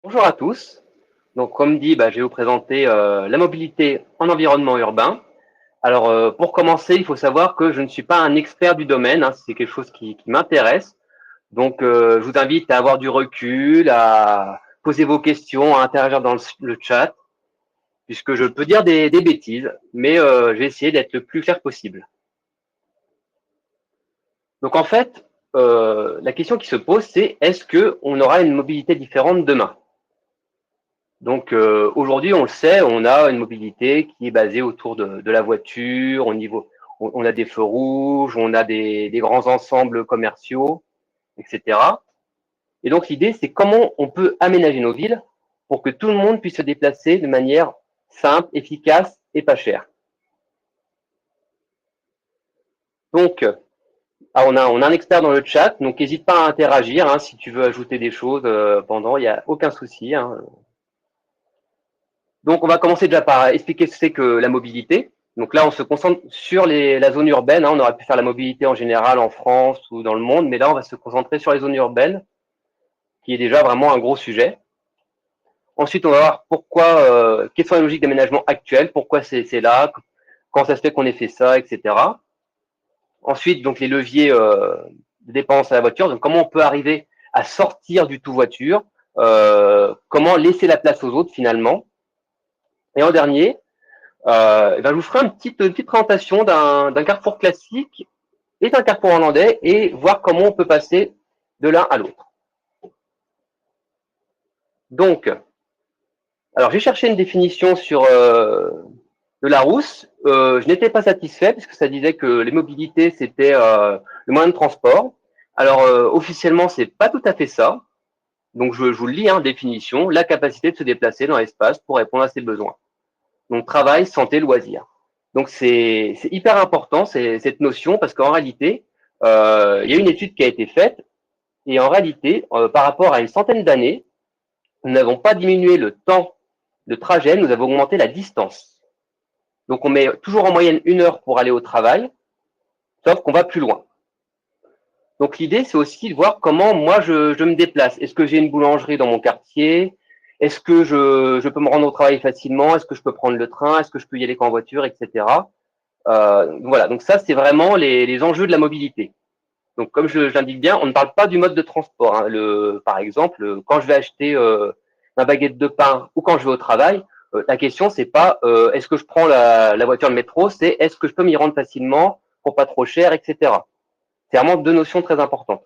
Bonjour à tous. Donc, comme dit, je vais vous présenter la mobilité en environnement urbain. Alors, pour commencer, il faut savoir que je ne suis pas un expert du domaine, hein, c'est quelque chose qui m'intéresse. Donc, je vous invite à avoir du recul, à poser vos questions, à interagir dans le chat, puisque je peux dire des bêtises, mais je vais essayer d'être le plus clair possible. Donc, en fait, la question qui se pose, c'est est-ce qu'on aura une mobilité différente demain? Donc aujourd'hui, on le sait, on a une mobilité qui est basée autour de la voiture, on a des feux rouges, on a des grands ensembles commerciaux, etc. Et donc l'idée, c'est comment on peut aménager nos villes pour que tout le monde puisse se déplacer de manière simple, efficace et pas chère. Donc, on a un expert dans le chat, donc n'hésite pas à interagir hein, si tu veux ajouter des choses pendant, il n'y a aucun souci. Hein. Donc, on va commencer déjà par expliquer ce que c'est que la mobilité. Donc là, on se concentre sur la zone urbaine. Hein. On aurait pu faire la mobilité en général en France ou dans le monde, mais là, on va se concentrer sur les zones urbaines, qui est déjà vraiment un gros sujet. Ensuite, on va voir quelles sont les logiques d'aménagement actuelles, pourquoi c'est là, quand ça se fait qu'on ait fait ça, etc. Ensuite, donc les leviers de dépenses à la voiture. Donc, comment on peut arriver à sortir du tout voiture, comment laisser la place aux autres finalement. Et en dernier, je vous ferai une petite présentation d'un carrefour classique et d'un carrefour hollandais et voir comment on peut passer de l'un à l'autre. Donc, alors j'ai cherché une définition sur de Larousse. Je n'étais pas satisfait parce que ça disait que les mobilités c'était le moyen de transport. Alors officiellement c'est pas tout à fait ça. Donc je vous le lis, hein, définition, la capacité de se déplacer dans l'espace pour répondre à ses besoins. Donc travail, santé, loisirs. Donc c'est hyper important cette notion parce qu'en réalité, il y a une étude qui a été faite et en réalité, par rapport à une centaine d'années, nous n'avons pas diminué le temps de trajet, nous avons augmenté la distance. Donc on met toujours en moyenne 1 heure pour aller au travail, sauf qu'on va plus loin. Donc l'idée, c'est aussi de voir comment moi je me déplace. Est-ce que j'ai une boulangerie dans mon quartier? Est-ce que je peux me rendre au travail facilement? Est-ce que je peux prendre le train? Est-ce que je peux y aller qu'en voiture, etc. Voilà, donc ça, c'est vraiment les enjeux de la mobilité. Donc, comme je l'indique bien, on ne parle pas du mode de transport. Hein. Par exemple, quand je vais acheter ma baguette de pain ou quand je vais au travail, la question, c'est pas est-ce que je prends la voiture de métro, c'est est-ce que je peux m'y rendre facilement pour pas trop cher, etc. C'est vraiment deux notions très importantes.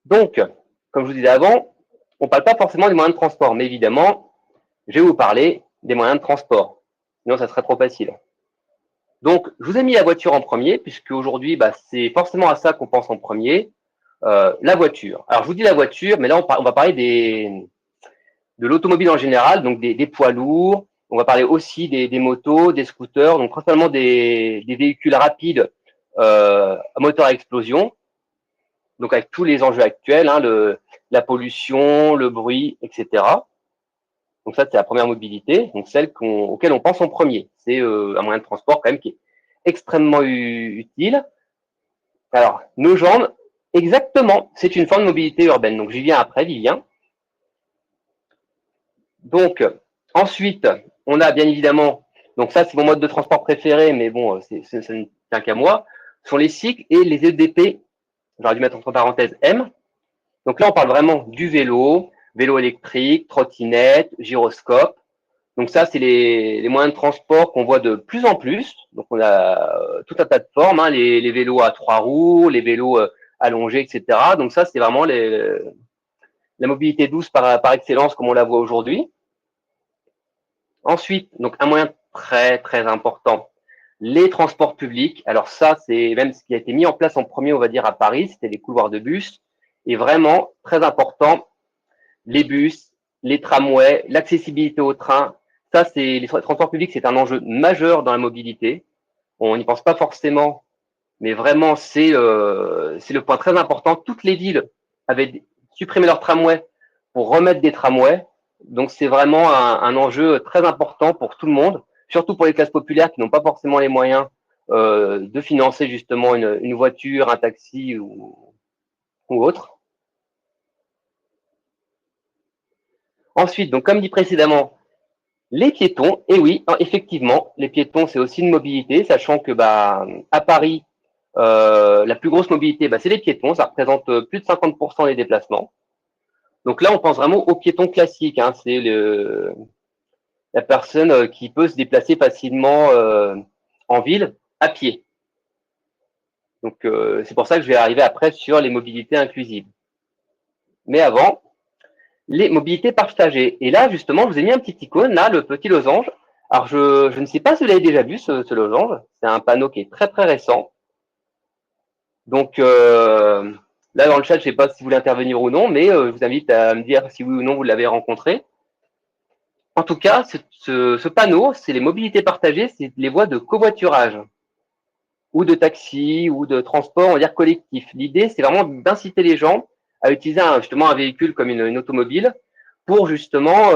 Donc, comme je vous disais avant, on ne parle pas forcément des moyens de transport, mais évidemment, je vais vous parler des moyens de transport. Sinon, ça serait trop facile. Donc, je vous ai mis la voiture en premier, puisque aujourd'hui, c'est forcément à ça qu'on pense en premier, la voiture. Alors, je vous dis la voiture, mais là, on va parler de l'automobile en général, donc des poids lourds. On va parler aussi des motos, des scooters, donc principalement des véhicules rapides à moteur à explosion, donc avec tous les enjeux actuels, hein, la pollution, le bruit, etc. Donc ça, c'est la première mobilité, donc celle auquel on pense en premier. C'est un moyen de transport quand même qui est extrêmement utile. Alors, nos jambes, exactement, c'est une forme de mobilité urbaine. Donc j'y viens après, Vivien. Donc ensuite, on a bien évidemment, donc ça c'est mon mode de transport préféré, mais bon, ça ne tient qu'à moi, sont les cycles et les EDP, j'aurais dû mettre entre parenthèses M. Donc là, on parle vraiment du vélo, vélo électrique, trottinette, gyroscope. Donc ça, c'est les moyens de transport qu'on voit de plus en plus. Donc on a tout un tas de formes, hein, les vélos à 3 roues, les vélos allongés, etc. Donc ça, c'est vraiment la mobilité douce par excellence comme on la voit aujourd'hui. Ensuite, donc un moyen très très important, les transports publics. Alors ça, c'est même ce qui a été mis en place en premier, on va dire, à Paris, c'était les couloirs de bus. Et vraiment, très important, les bus, les tramways, l'accessibilité aux trains. Ça, les transports publics, c'est un enjeu majeur dans la mobilité. On n'y pense pas forcément, mais vraiment, c'est le point très important. Toutes les villes avaient supprimé leurs tramways pour remettre des tramways. Donc, c'est vraiment un enjeu très important pour tout le monde, surtout pour les classes populaires qui n'ont pas forcément les moyens de financer justement une voiture, un taxi ou autre. Ensuite, donc comme dit précédemment, les piétons, et oui, effectivement, les piétons, c'est aussi une mobilité, sachant que à Paris, la plus grosse mobilité, c'est les piétons, ça représente plus de 50% des déplacements. Donc là, on pense vraiment aux piétons classiques, hein, c'est la personne qui peut se déplacer facilement en ville à pied. Donc c'est pour ça que je vais arriver après sur les mobilités inclusives. Mais avant, les mobilités partagées. Et là, justement, je vous ai mis un petit icône, là, le petit losange. Alors, je ne sais pas si vous l'avez déjà vu, ce losange. C'est un panneau qui est très, très récent. Donc, là, dans le chat, je ne sais pas si vous voulez intervenir ou non, mais je vous invite à me dire si oui ou non vous l'avez rencontré. En tout cas, ce panneau, c'est les mobilités partagées, c'est les voies de covoiturage ou de taxi ou de transport, on va dire collectif. L'idée, c'est vraiment d'inciter les gens à utiliser justement un véhicule comme une automobile pour justement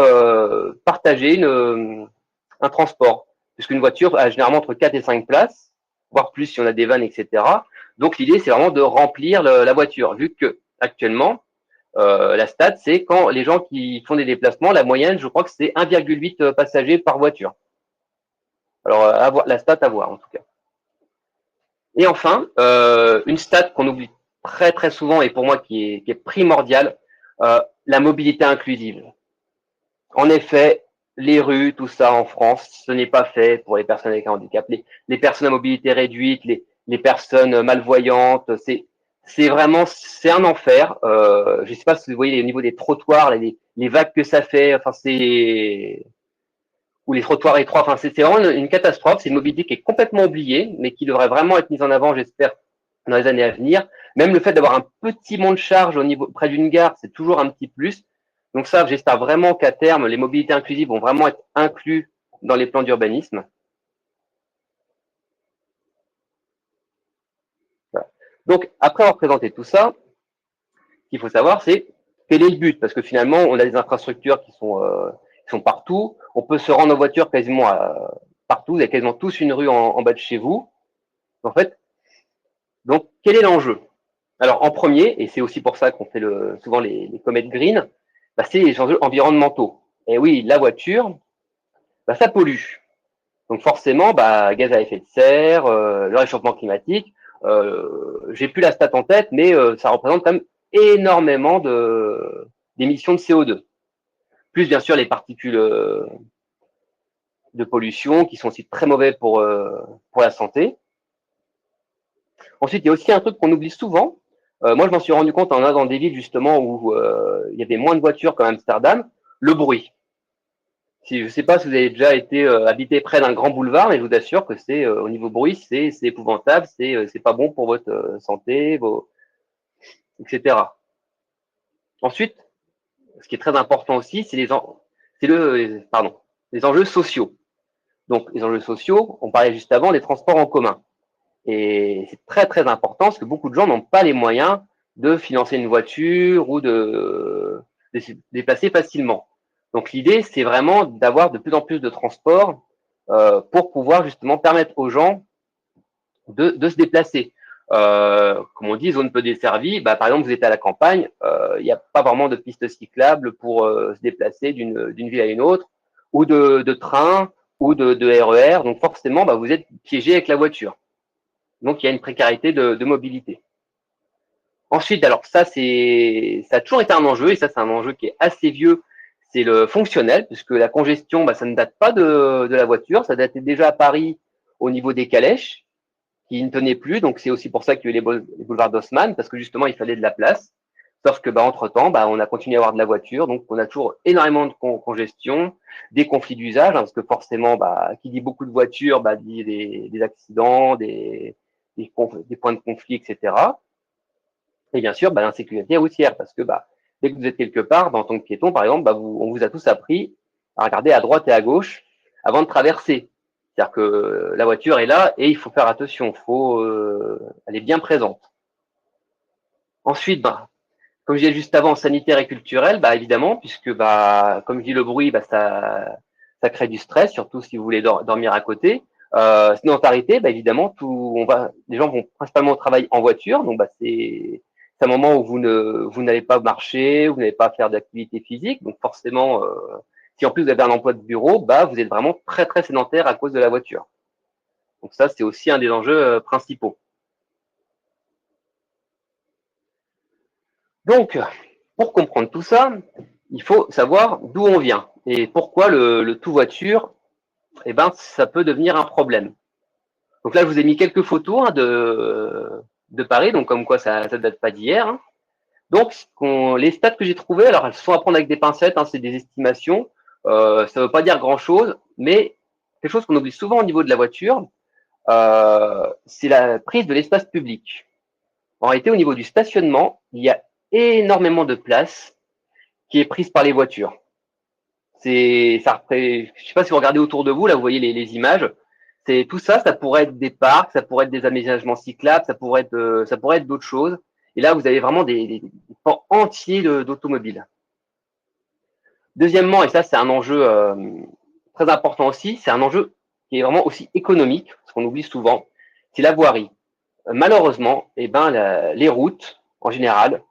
partager un transport. Puisqu'une voiture a généralement entre 4 et 5 places, voire plus si on a des vannes, etc. Donc l'idée, c'est vraiment de remplir la voiture, vu que actuellement, la stat, c'est quand les gens qui font des déplacements, la moyenne, je crois que c'est 1,8 passagers par voiture. Alors, la stat à voir en tout cas. Et enfin, une stat qu'on oublie très très souvent et pour moi qui est primordiale, la mobilité inclusive. En effet, les rues, tout ça en France, ce n'est pas fait pour les personnes avec un handicap. Les personnes à mobilité réduite, les personnes malvoyantes, c'est vraiment c'est un enfer. Je ne sais pas si vous voyez au niveau des trottoirs, les vagues que ça fait. Enfin, c'est ou les trottoirs étroits. Enfin, c'est vraiment une catastrophe. C'est une mobilité qui est complètement oubliée, mais qui devrait vraiment être mise en avant, j'espère, dans les années à venir. Même le fait d'avoir un petit mont de charge au niveau près d'une gare, c'est toujours un petit plus. Donc ça, j'espère vraiment qu'à terme, les mobilités inclusives vont vraiment être inclus dans les plans d'urbanisme. Voilà. Donc, après avoir présenté tout ça, ce qu'il faut savoir, c'est quel est le but. Parce que finalement, on a des infrastructures qui sont partout. On peut se rendre en voiture quasiment partout. Vous avez quasiment tous une rue en bas de chez vous. En fait, donc, quel est l'enjeu? Alors, en premier, et c'est aussi pour ça qu'on fait souvent les comètes green, c'est les enjeux environnementaux. Et oui, la voiture, ça pollue. Donc forcément, gaz à effet de serre, le réchauffement climatique, j'ai plus la stat en tête, mais ça représente quand même énormément d'émissions de CO2. Plus bien sûr les particules de pollution qui sont aussi très mauvais pour la santé. Ensuite, il y a aussi un truc qu'on oublie souvent. Moi, je m'en suis rendu compte en allant dans des villes justement où il y avait moins de voitures qu'à Amsterdam, le bruit. Je ne sais pas si vous avez déjà été habité près d'un grand boulevard, mais je vous assure que c'est au niveau bruit, c'est épouvantable, c'est pas bon pour votre santé, etc. Ensuite, ce qui est très important aussi, c'est les enjeux sociaux. Donc, les enjeux sociaux, on parlait juste avant des transports en commun. Et c'est très très important parce que beaucoup de gens n'ont pas les moyens de financer une voiture ou de se déplacer facilement. Donc l'idée, c'est vraiment d'avoir de plus en plus de transports pour pouvoir justement permettre aux gens de se déplacer. Comme on dit, zone peu desservie, par exemple, vous êtes à la campagne, il n'y a pas vraiment de pistes cyclables pour se déplacer d'une ville à une autre, ou de train, ou de RER. Donc forcément, vous êtes piégé avec la voiture. Donc, il y a une précarité de mobilité. Ensuite, alors ça a toujours été un enjeu, et ça, c'est un enjeu qui est assez vieux, c'est le fonctionnel, puisque la congestion, ça ne date pas de la voiture, ça datait déjà à Paris au niveau des calèches, qui ne tenaient plus, donc c'est aussi pour ça qu'il y a eu les boulevards d'Haussmann, parce que justement, il fallait de la place. Sauf que entre-temps, on a continué à avoir de la voiture, donc on a toujours énormément de congestion, des conflits d'usage, hein, parce que forcément, qui dit beaucoup de voitures, dit des accidents, des points de conflit, etc. Et bien sûr, l'insécurité routière, parce que dès que vous êtes quelque part, en tant que piéton, par exemple, on vous a tous appris à regarder à droite et à gauche avant de traverser. C'est-à-dire que la voiture est là et il faut faire attention, elle est bien présente. Ensuite, comme je disais juste avant, sanitaire et culturel, évidemment, puisque comme je dis le bruit, ça crée du stress, surtout si vous voulez dormir à côté. Sédentarité, évidemment, les gens vont principalement au travail en voiture, donc c'est un moment où vous n'allez pas marcher, vous n'allez pas faire d'activité physique. Donc forcément, si en plus vous avez un emploi de bureau, bah, vous êtes vraiment très, très sédentaire à cause de la voiture. Donc ça, c'est aussi un des enjeux principaux. Donc, pour comprendre tout ça, il faut savoir d'où on vient et pourquoi le tout voiture, eh ben, ça peut devenir un problème. Donc là, je vous ai mis quelques photos de Paris, donc comme quoi ça ne date pas d'hier. Hein. Donc, les stats que j'ai trouvées, alors elles sont à prendre avec des pincettes, hein, c'est des estimations. Ça ne veut pas dire grand-chose, mais quelque chose qu'on oublie souvent au niveau de la voiture, c'est la prise de l'espace public. En réalité, au niveau du stationnement, il y a énormément de place qui est prise par les voitures. Je sais pas si vous regardez autour de vous, là, vous voyez les images. C'est tout ça, ça pourrait être des parcs, ça pourrait être des aménagements cyclables, ça pourrait être d'autres choses. Et là, vous avez vraiment des pans entiers d'automobiles. Deuxièmement, et ça, c'est un enjeu très important aussi, c'est un enjeu qui est vraiment aussi économique, ce qu'on oublie souvent, c'est la voirie. Malheureusement, eh ben, les routes, en général,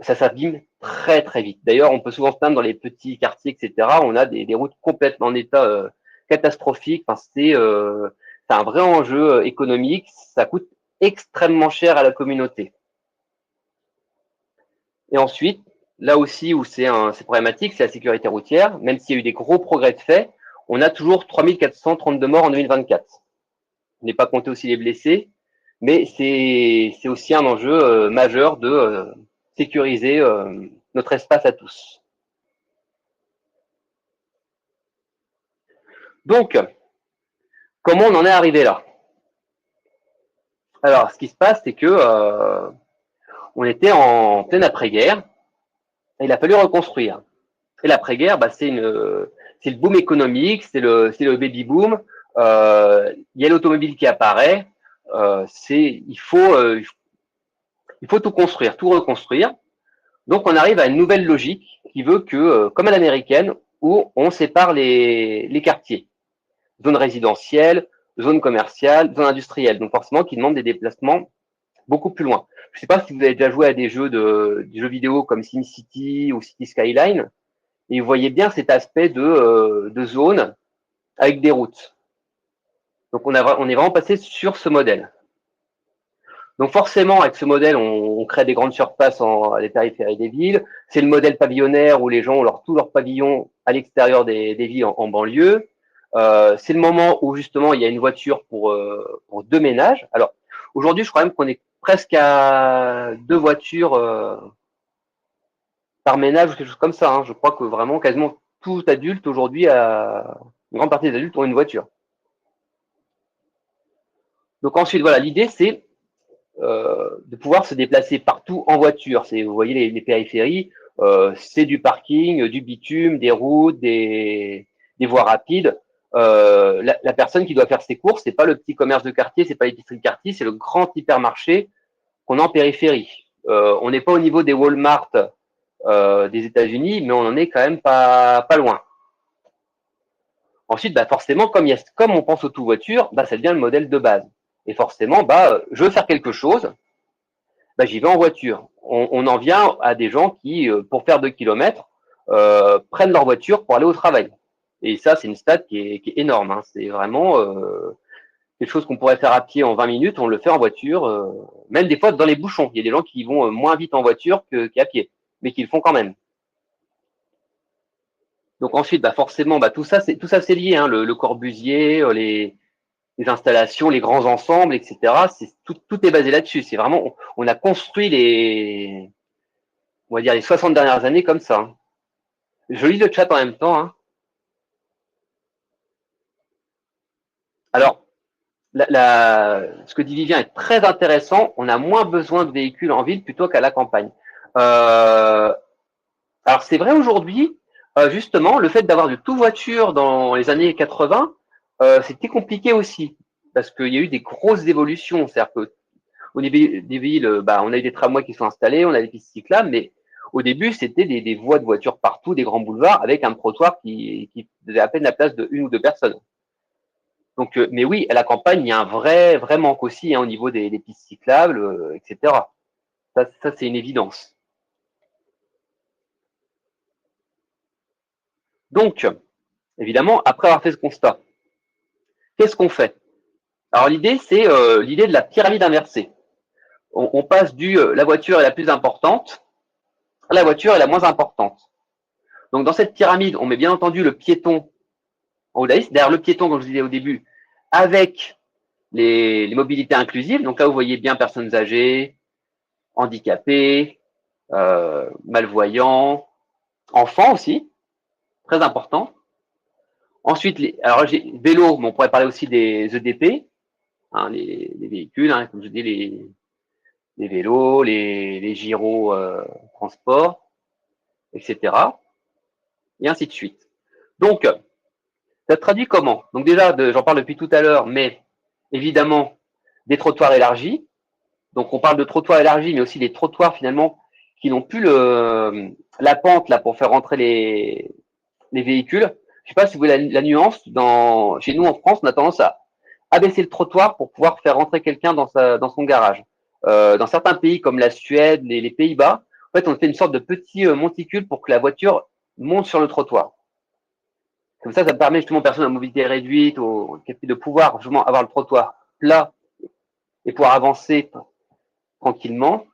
ça s'abîme très très vite. D'ailleurs, on peut souvent se plaindre dans les petits quartiers, etc. On a des routes complètement en état catastrophique. Enfin, c'est un vrai enjeu économique. Ça coûte extrêmement cher à la communauté. Et ensuite, là aussi où c'est problématique, c'est la sécurité routière. Même s'il y a eu des gros progrès de fait, on a toujours 3432 morts en 2024. On n'est pas compté aussi les blessés, mais c'est aussi un enjeu majeur de sécuriser notre espace à tous. Donc, comment on en est arrivé là? Alors, ce qui se passe, c'est que on était en pleine après-guerre et il a fallu reconstruire. Et l'après-guerre, bah, c'est le boom économique, c'est le baby boom. Il y a l'automobile qui apparaît. Il faut tout construire, tout reconstruire. Donc, on arrive à une nouvelle logique qui veut que, comme à l'américaine, où on sépare les quartiers, zone résidentielle, zone commerciale, zone industrielle. Donc, forcément, qui demande des déplacements beaucoup plus loin. Je ne sais pas si vous avez déjà joué à des jeux vidéo comme SimCity ou City Skyline, et vous voyez bien cet aspect de zone avec des routes. Donc, on est vraiment passé sur ce modèle. Donc forcément, avec ce modèle, on crée des grandes surfaces à les périphéries des villes. C'est le modèle pavillonnaire où les gens ont tout leur pavillon à l'extérieur des villes en banlieue. C'est le moment où justement il y a une voiture pour deux ménages. Alors aujourd'hui, je crois même qu'on est presque à deux voitures par ménage ou quelque chose comme ça. Hein. Je crois que vraiment quasiment tout adulte aujourd'hui, une grande partie des adultes ont une voiture. Donc ensuite, voilà, l'idée c'est de pouvoir se déplacer partout en voiture. Vous voyez les périphéries, c'est du parking, du bitume, des routes, des voies rapides. La personne qui doit faire ses courses, c'est pas le petit commerce de quartier, c'est pas l'épicerie de quartier, c'est le grand hypermarché qu'on a en périphérie. On n'est pas au niveau des Walmart des États-Unis, mais on en est quand même pas loin. Ensuite, bah forcément, comme on pense au tout voiture, bah ça devient le modèle de base. Et forcément, bah je veux faire quelque chose, bah, j'y vais en voiture. On en vient à des gens qui, pour faire 2 kilomètres, prennent leur voiture pour aller au travail. Et ça, c'est une stat qui est énorme. Hein. C'est vraiment quelque chose qu'on pourrait faire à pied en 20 minutes, on le fait en voiture, même des fois dans les bouchons. Il y a des gens qui vont moins vite en voiture qu'à pied, mais qui le font quand même. Donc ensuite, bah forcément, bah tout ça c'est lié. Hein, le Corbusier, les installations, les grands ensembles, etc. Tout est basé là-dessus. C'est vraiment, on a construit on va dire les 60 dernières années comme ça. Hein. Je lis le chat en même temps. Hein. Alors, ce que dit Vivien est très intéressant. On a moins besoin de véhicules en ville plutôt qu'à la campagne. Alors, c'est vrai aujourd'hui, justement, le fait d'avoir de tout voiture dans les années 80, c'était compliqué aussi. Parce qu'il y a eu des grosses évolutions. C'est-à-dire que au début des villes, bah, on a eu des tramways qui sont installés, on a des pistes cyclables, mais au début, c'était des voies de voitures partout, des grands boulevards, avec un trottoir qui faisait à peine la place de une ou deux personnes. Donc, mais oui, à la campagne, il y a un vrai manque aussi hein, au niveau des pistes cyclables, etc. Ça c'est une évidence. Donc, évidemment, après avoir fait ce constat, qu'est-ce qu'on fait? Alors l'idée, c'est l'idée de la pyramide inversée. On passe du la voiture est la plus importante, la voiture est la moins importante. Donc dans cette pyramide, on met bien entendu le piéton en haut de la liste. Derrière le piéton, comme je disais au début, avec les mobilités inclusives. Donc là, vous voyez bien personnes âgées, handicapés, malvoyants, enfants aussi, très important. Ensuite, alors vélo, mais on pourrait parler aussi des EDP, hein, les véhicules, hein, comme je dis, les vélos, les gyros transports, etc. Et ainsi de suite. Donc, ça se traduit comment? Donc déjà, j'en parle depuis tout à l'heure, mais évidemment, des trottoirs élargis. Donc on parle de trottoirs élargis, mais aussi des trottoirs finalement qui n'ont plus la pente là pour faire rentrer les véhicules. Je sais pas si vous voyez la nuance. Chez nous en France, on a tendance à abaisser le trottoir pour pouvoir faire rentrer quelqu'un dans son garage. Dans certains pays comme la Suède, les Pays-Bas, en fait, on fait une sorte de petit monticule pour que la voiture monte sur le trottoir. Comme ça permet justement aux personnes à mobilité réduite, de pouvoir justement avoir le trottoir plat et pouvoir avancer tranquillement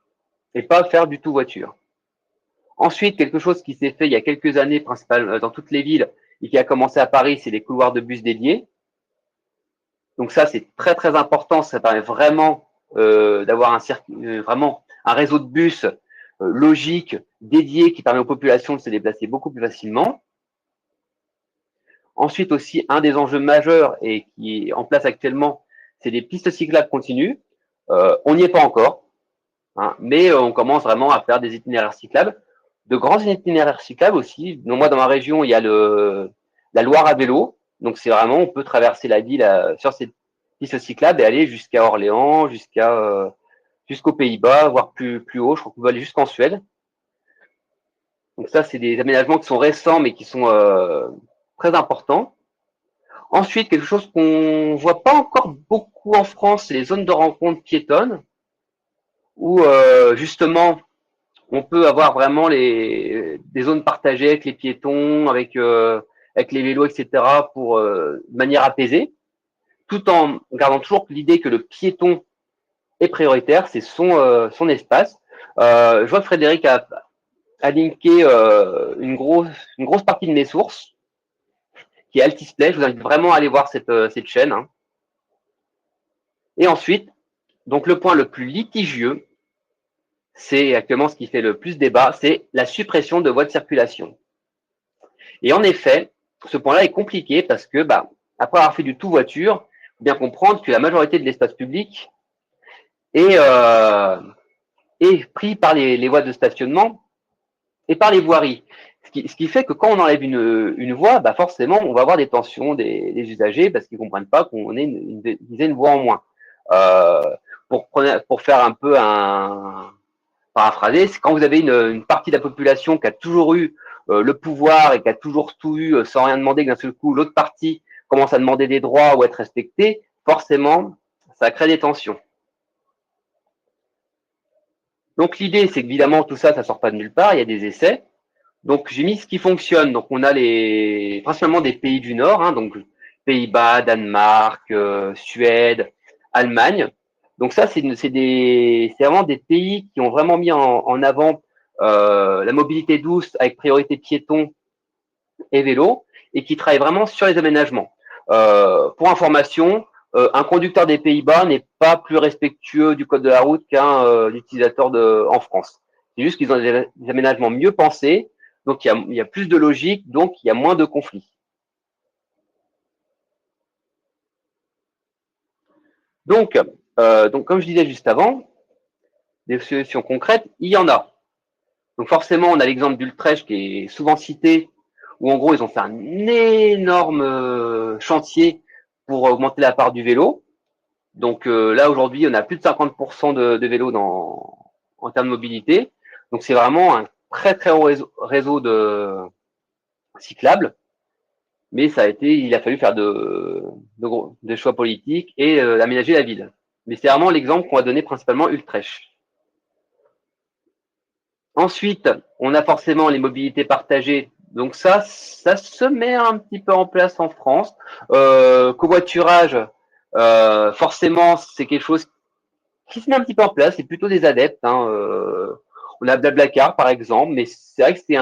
et pas faire du tout voiture. Ensuite, quelque chose qui s'est fait il y a quelques années, principalement dans toutes les villes, et qui a commencé à Paris, c'est les couloirs de bus dédiés. Donc ça, c'est très très important. Ça permet vraiment d'avoir vraiment un réseau de bus logique, dédié, qui permet aux populations de se déplacer beaucoup plus facilement. Ensuite aussi, un des enjeux majeurs et qui est en place actuellement, c'est des pistes cyclables continues. On n'y est pas encore, hein, mais on commence vraiment à faire des itinéraires cyclables, de grands itinéraires cyclables aussi. Donc moi, dans ma région, il y a la Loire à vélo. Donc c'est vraiment, on peut traverser la ville sur cette piste cyclable et aller jusqu'à Orléans, jusqu'aux Pays-Bas, voire plus haut. Je crois qu'on peut aller jusqu'en Suède. Donc ça, c'est des aménagements qui sont récents, mais qui sont très importants. Ensuite, quelque chose qu'on voit pas encore beaucoup en France, c'est les zones de rencontre piétonnes, où justement on peut avoir vraiment des zones partagées avec les piétons, avec les vélos, etc., de manière apaisée, tout en gardant toujours l'idée que le piéton est prioritaire, c'est son espace. Je vois que Frédéric a linké une grosse partie de mes sources, qui est Altisplay. Je vous invite vraiment à aller voir cette chaîne. Hein. Et ensuite, donc le point le plus litigieux, c'est actuellement ce qui fait le plus débat, c'est la suppression de voies de circulation. Et en effet, ce point-là est compliqué parce que, après avoir fait du tout voiture, il faut bien comprendre que la majorité de l'espace public est pris par les voies de stationnement et par les voiries. Ce qui fait que quand on enlève une voie, forcément, on va avoir des tensions des usagers parce qu'ils ne comprennent pas qu'on ait une voie en moins. Pour faire un peu paraphraser, c'est quand vous avez une partie de la population qui a toujours eu le pouvoir et qui a toujours tout eu sans rien demander, que d'un seul coup, l'autre partie commence à demander des droits ou à être respectée, forcément, ça crée des tensions. Donc l'idée, c'est qu'évidemment, tout ça, ça sort pas de nulle part, il y a des essais. Donc j'ai mis ce qui fonctionne. Donc on a principalement des pays du Nord, hein, donc Pays-Bas, Danemark, Suède, Allemagne. Donc ça, c'est vraiment des pays qui ont vraiment mis en avant la mobilité douce avec priorité piéton et vélo et qui travaillent vraiment sur les aménagements. Pour information, un conducteur des Pays-Bas n'est pas plus respectueux du code de la route qu'un utilisateur en France. C'est juste qu'ils ont des aménagements mieux pensés, donc il y a plus de logique, donc il y a moins de conflits. Donc comme je disais juste avant, des solutions concrètes, il y en a. Donc forcément, on a l'exemple d'Utrecht qui est souvent cité, où en gros, ils ont fait un énorme chantier pour augmenter la part du vélo. Donc là, aujourd'hui, on a plus de 50% de vélos en termes de mobilité. Donc c'est vraiment un très très haut réseau de cyclables. Mais il a fallu faire des choix politiques et aménager la ville. Mais c'est vraiment l'exemple qu'on va donner principalement Utrecht. Ensuite, on a forcément les mobilités partagées. Donc ça se met un petit peu en place en France. Covoiturage, forcément, c'est quelque chose qui se met un petit peu en place. C'est plutôt des adeptes. Hein. On a Blablacar, par exemple, mais c'est vrai que c'est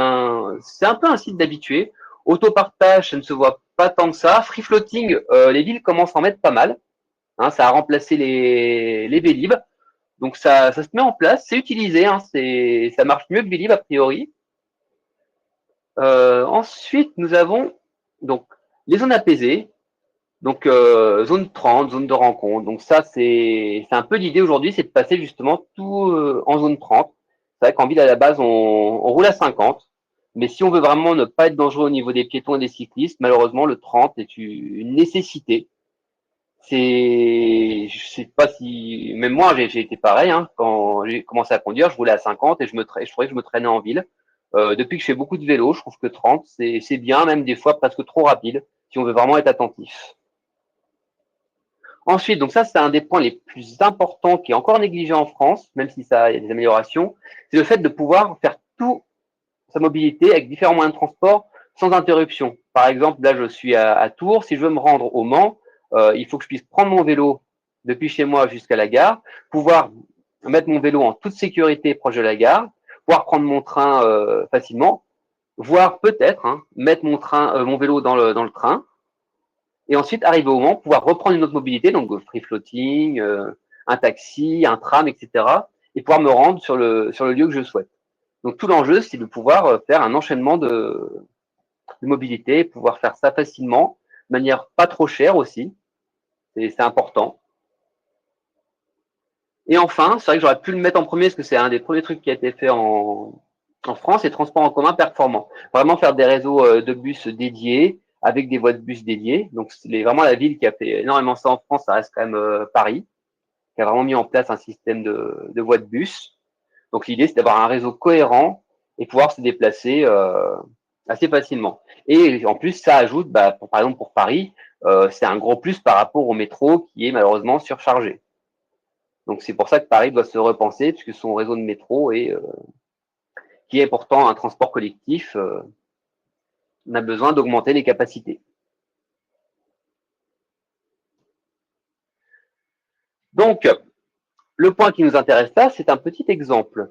un peu un site d'habitués. Autopartage, ça ne se voit pas tant que ça. Free floating, les villes commencent à en mettre pas mal. Hein, ça a remplacé les Vélib. Donc ça se met en place, c'est utilisé, hein, ça marche mieux que Vélib a priori. Ensuite, nous avons donc les zones apaisées, donc zone 30, zone de rencontre. Donc ça, c'est un peu l'idée aujourd'hui, c'est de passer justement tout en zone 30. C'est vrai qu'en ville à la base, on roule à 50, mais si on veut vraiment ne pas être dangereux au niveau des piétons et des cyclistes, malheureusement, le 30 est une nécessité. Je sais pas si, même moi, j'ai été pareil, hein, quand j'ai commencé à conduire, je roulais à 50 et je trouvais que je me traînais en ville. Depuis que je fais beaucoup de vélo, je trouve que 30, c'est bien, même des fois presque trop rapide, si on veut vraiment être attentif. Ensuite, donc ça, c'est un des points les plus importants qui est encore négligé en France, même si ça, il y a des améliorations, c'est le fait de pouvoir faire tout sa mobilité avec différents moyens de transport sans interruption. Par exemple, là, je suis à Tours. Si je veux me rendre au Mans, il faut que je puisse prendre mon vélo depuis chez moi jusqu'à la gare, pouvoir mettre mon vélo en toute sécurité proche de la gare, pouvoir prendre mon train facilement, voire peut-être mettre mon vélo dans le train, et ensuite arriver au Mans, pouvoir reprendre une autre mobilité, donc free floating, un taxi, un tram, etc., et pouvoir me rendre sur le lieu que je souhaite. Donc tout l'enjeu, c'est de pouvoir faire un enchaînement de mobilité, pouvoir faire ça facilement, de manière pas trop chère aussi, c'est important. Et enfin, c'est vrai que j'aurais pu le mettre en premier, parce que c'est un des premiers trucs qui a été fait en France, c'est transport en commun performant. Vraiment faire des réseaux de bus dédiés, avec des voies de bus dédiées. Donc c'est vraiment la ville qui a fait énormément ça en France, ça reste quand même Paris, qui a vraiment mis en place un système de voies de bus. Donc l'idée, c'est d'avoir un réseau cohérent et pouvoir se déplacer assez facilement. Et en plus, ça ajoute, par exemple pour Paris, c'est un gros plus par rapport au métro qui est malheureusement surchargé. Donc c'est pour ça que Paris doit se repenser, puisque son réseau de métro qui est pourtant un transport collectif, on a besoin d'augmenter les capacités. Donc, le point qui nous intéresse là, c'est un petit exemple.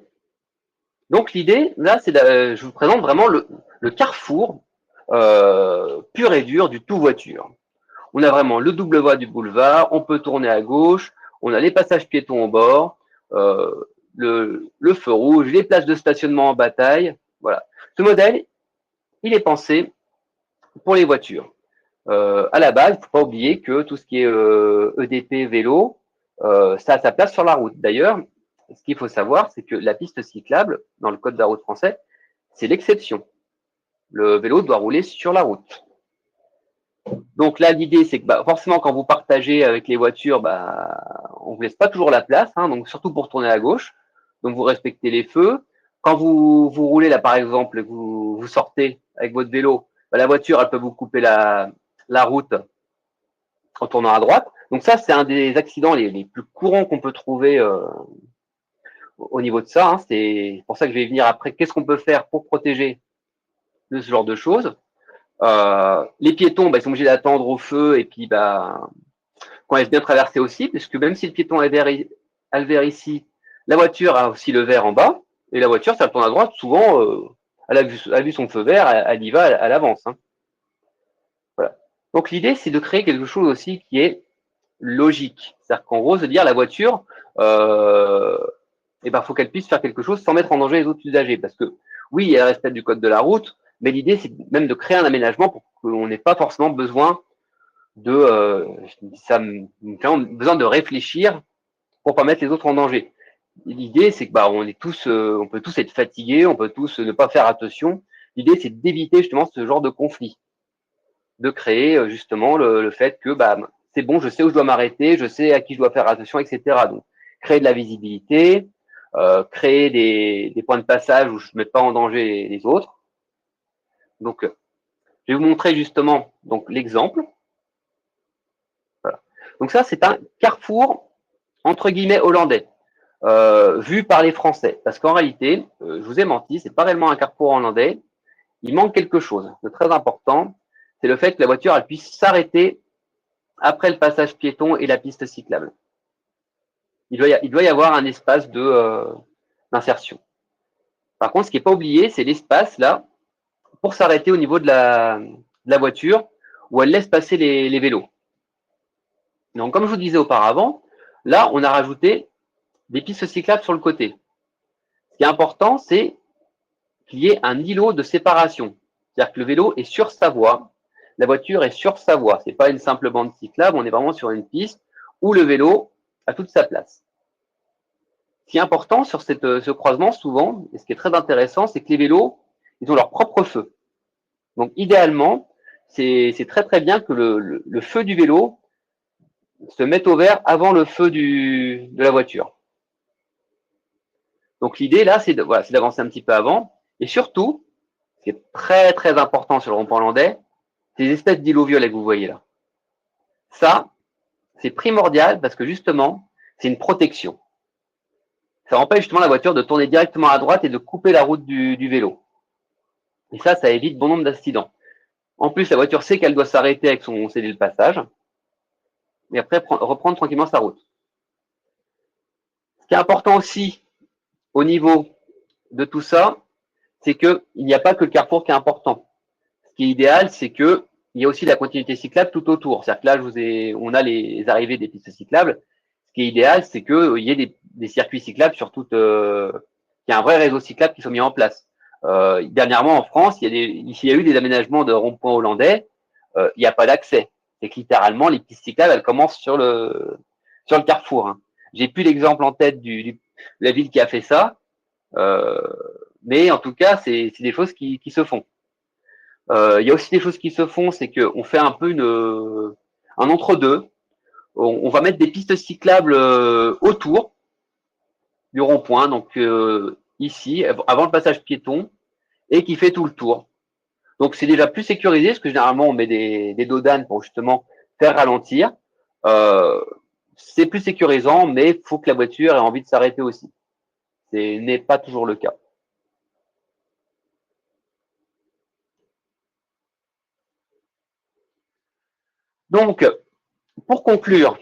Donc l'idée, là, je vous présente vraiment le carrefour pur et dur du tout voiture. On a vraiment le double voie du boulevard, on peut tourner à gauche, on a les passages piétons au bord, le feu rouge, les places de stationnement en bataille. Voilà. Ce modèle, il est pensé pour les voitures. À la base, il ne faut pas oublier que tout ce qui est EDP vélo, ça a sa place sur la route. D'ailleurs, ce qu'il faut savoir, c'est que la piste cyclable, dans le code de la route français, c'est l'exception. Le vélo doit rouler sur la route. Donc là, l'idée, c'est que forcément, quand vous partagez avec les voitures, on ne vous laisse pas toujours la place, donc surtout pour tourner à gauche. Donc vous respectez les feux. Quand vous roulez là, par exemple, vous sortez avec votre vélo, la voiture, elle peut vous couper la route en tournant à droite. Donc ça, c'est un des accidents les plus courants qu'on peut trouver au niveau de ça. C'est pour ça que je vais venir après. Qu'est-ce qu'on peut faire pour protéger de ce genre de choses? Les piétons, ils sont obligés d'attendre au feu et puis qu'on laisse bien traverser aussi, puisque même si le piéton a le vert ici, la voiture a aussi le vert en bas, et la voiture, si elle tourne à droite, souvent, elle a vu son feu vert, elle y va, elle avance. Voilà. Donc l'idée, c'est de créer quelque chose aussi qui est logique. C'est-à-dire qu'en gros, se dire la voiture, faut qu'elle puisse faire quelque chose sans mettre en danger les autres usagers. Parce que oui, elle respecte du code de la route, mais l'idée, c'est même de créer un aménagement pour qu'on n'ait pas forcément besoin besoin de réfléchir pour pas mettre les autres en danger. L'idée, c'est que on peut tous être fatigués, on peut tous ne pas faire attention. L'idée, c'est d'éviter justement ce genre de conflit, de créer justement le fait que c'est bon, je sais où je dois m'arrêter, je sais à qui je dois faire attention, etc. Donc, créer de la visibilité, créer des points de passage où je ne mets pas en danger les autres. Donc, je vais vous montrer justement l'exemple. Voilà. Donc ça, c'est un carrefour entre guillemets hollandais. vu par les Français. Parce qu'en réalité, je vous ai menti, c'est pas réellement un carrefour hollandais. Il manque quelque chose de très important, c'est le fait que la voiture elle puisse s'arrêter après le passage piéton et la piste cyclable. Il doit y avoir un espace d'insertion. Par contre, ce qui n'est pas oublié, c'est l'espace là pour s'arrêter au niveau de la voiture où elle laisse passer les vélos. Donc, comme je vous disais auparavant, là, on a rajouté des pistes cyclables sur le côté. Ce qui est important, c'est qu'il y ait un îlot de séparation. C'est-à-dire que le vélo est sur sa voie, la voiture est sur sa voie. Ce n'est pas une simple bande cyclable, on est vraiment sur une piste où le vélo a toute sa place. Ce qui est important sur ce croisement, souvent, et ce qui est très intéressant, c'est que les vélos, ils ont leur propre feu. Donc, idéalement, c'est très très bien que le feu du vélo se mette au vert avant le feu de la voiture. Donc, l'idée, là, c'est d'avancer un petit peu avant. Et surtout, ce qui est très très important sur le rond-point hollandais, c'est les espèces d'îlots violets que vous voyez là. Ça, c'est primordial parce que justement, c'est une protection. Ça empêche justement la voiture de tourner directement à droite et de couper la route du vélo. Et ça évite bon nombre d'accidents. En plus, la voiture sait qu'elle doit s'arrêter avec son cédé de passage et après reprendre tranquillement sa route. Ce qui est important aussi au niveau de tout ça, c'est qu'il n'y a pas que le carrefour qui est important. Ce qui est idéal, c'est qu'il y a aussi la continuité cyclable tout autour. C'est-à-dire que là, on a les arrivées des pistes cyclables. Ce qui est idéal, c'est qu'il y ait des circuits cyclables sur qu'il y a un vrai réseau cyclable qui soit mis en place. Dernièrement, en France, il y a eu des aménagements de ronds-points hollandais. Il n'y a pas d'accès. C'est que littéralement, les pistes cyclables, elles commencent sur le carrefour. Hein. J'ai plus l'exemple en tête de la ville qui a fait ça, mais en tout cas, c'est des choses qui se font. Il y a aussi des choses qui se font, c'est qu'on fait un peu un entre-deux. On va mettre des pistes cyclables autour du rond-point, donc ici, avant le passage piéton, et qui fait tout le tour. Donc c'est déjà plus sécurisé, parce que généralement on met des dodanes pour justement faire ralentir. C'est plus sécurisant, mais il faut que la voiture ait envie de s'arrêter aussi. Ce n'est pas toujours le cas. Donc, pour conclure,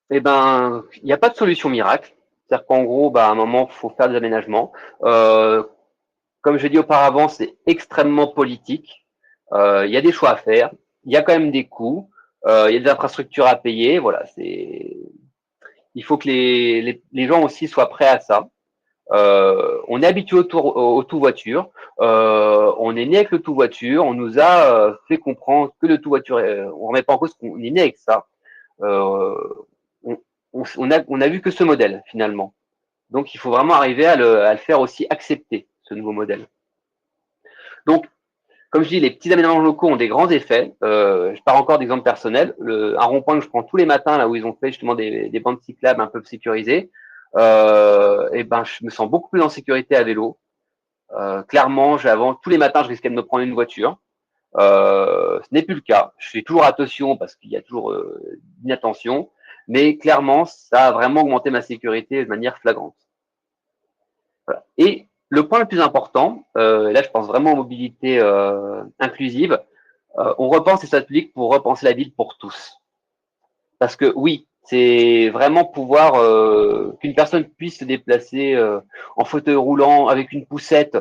eh ben, il n'y a pas de solution miracle. C'est-à-dire qu'en gros, à un moment, il faut faire des aménagements. Comme je l'ai dit auparavant, c'est extrêmement politique. Il y a des choix à faire. Il y a quand même des coûts. Il y a des infrastructures à payer. Voilà, il faut que les gens aussi soient prêts à ça. On est habitué au tout voiture. On est né avec le tout voiture. On nous a fait comprendre que le tout voiture, on ne remet pas en cause qu'on est né avec ça. On, on a vu que ce modèle finalement. Donc il faut vraiment arriver à le faire aussi accepter, ce nouveau modèle. Donc, comme je dis, les petits aménagements locaux ont des grands effets. Je pars encore d'exemple personnel. Un rond-point que je prends tous les matins, là où ils ont fait justement des bandes cyclables un peu sécurisées, et ben, je me sens beaucoup plus en sécurité à vélo. Clairement, avant, tous les matins, je risquais de me prendre une voiture. Ce n'est plus le cas. Je fais toujours attention parce qu'il y a toujours inattention. Mais clairement, ça a vraiment augmenté ma sécurité de manière flagrante. Voilà. Et le point le plus important, là je pense vraiment aux mobilités inclusive, on repense l'espace public pour repenser la ville pour tous. Parce que oui, c'est vraiment pouvoir qu'une personne puisse se déplacer en fauteuil roulant avec une poussette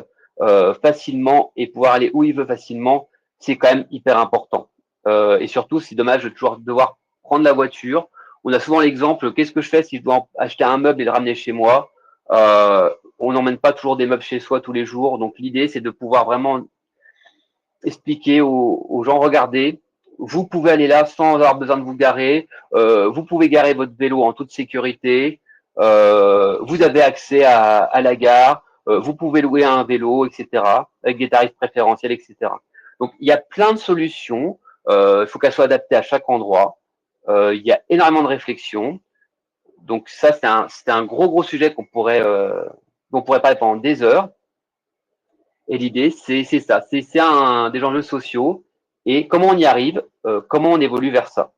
facilement et pouvoir aller où il veut facilement, c'est quand même hyper important. Et surtout, c'est dommage de toujours devoir prendre la voiture. On a souvent l'exemple, qu'est-ce que je fais si je dois acheter un meuble et le ramener chez moi? On n'emmène pas toujours des meubles chez soi tous les jours. Donc l'idée, c'est de pouvoir vraiment expliquer aux gens, regardez, vous pouvez aller là sans avoir besoin de vous garer. Vous pouvez garer votre vélo en toute sécurité. Vous avez accès à la gare. Vous pouvez louer un vélo, etc. avec des tarifs préférentiels, etc. Donc, il y a plein de solutions. Il faut qu'elles soient adaptées à chaque endroit. Il y a énormément de réflexions. Donc, ça, c'est un gros sujet dont on pourrait parler pendant des heures. Et l'idée, c'est ça. C'est des enjeux sociaux. Et comment on y arrive, comment on évolue vers ça.